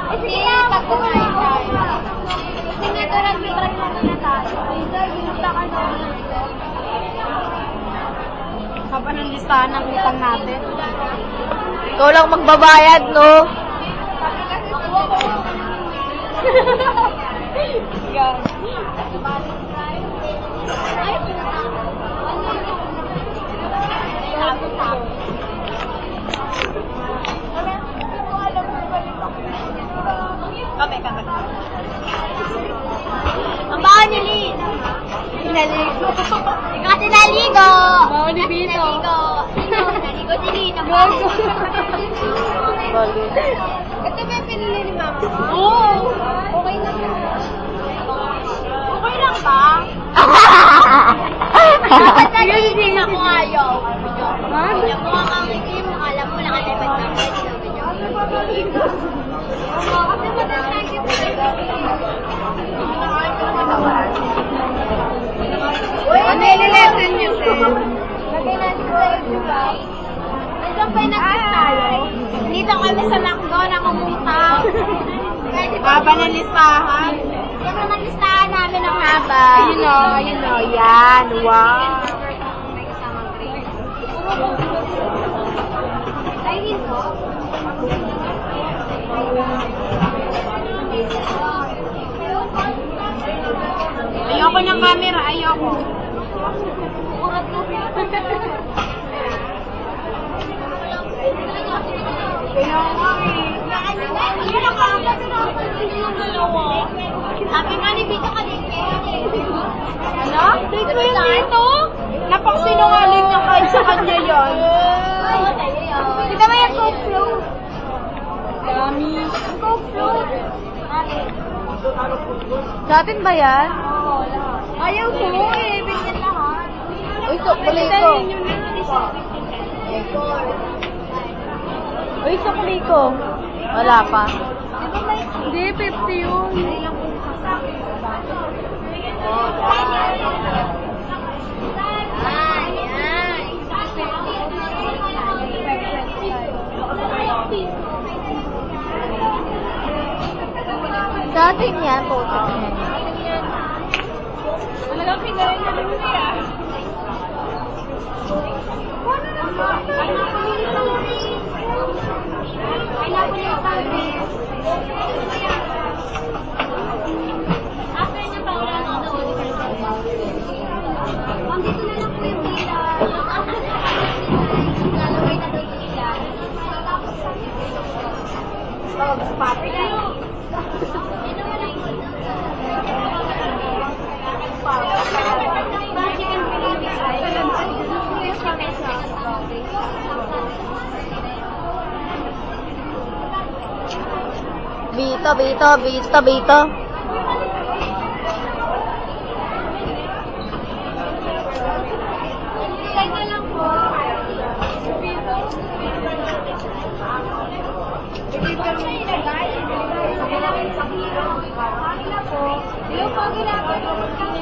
Kasi pagkumain tayo. Kasi nga ito nag-try na tayo. Binunta ka na. Haba ng listahan ng utang natin. Ikaw lang magbabayad, no? Yan. Ang baon ni Lynn. Pinaligo. Ikaw kasi naligo. Baon ni Vito. Naligo si Lynn. Bali. Ito ba yung pinili ni Mama ko? Oo. Okay lang yun. Okay lang ba? Dapat na Lynn ako ayaw. Yung mukha kang itim, akala mo nakalipad na ako. Kasi matatagin mo Ano yung lesson niyo, Sen? lagay natin sa YouTube, guys. Saan pa yung nagkastalo? Dito kami sa McDo na kumutang. Haba ng listahan. Siyempre nag-listahan namin ang haba. Ayun o, ayun o. Yan, wow. May kasamang grade. Ay, dito. Ayoko ng camera, ayoko. Kaya nga eh. Sabi nga ni Vito kanina. Ano? Date mo yung dito? Napaksinungaling niya kahit sa kanya yan. Kita mo yung Coke float? Dami. Coke float. Sa atin ba yan? Ayaw ko eh. Bigyan lahat. Uy, sukuliko. Uy, sukuliko. Wala pa. Hindi, 50 yun. Sa atin yan, putik yan. Talagang pinalay na rin niya. Dito na lang po yung data. Lalaway na doon sila. Pati kayo. Bito, bito, bito, bito. Teka lang po. Hello po, ginagawa.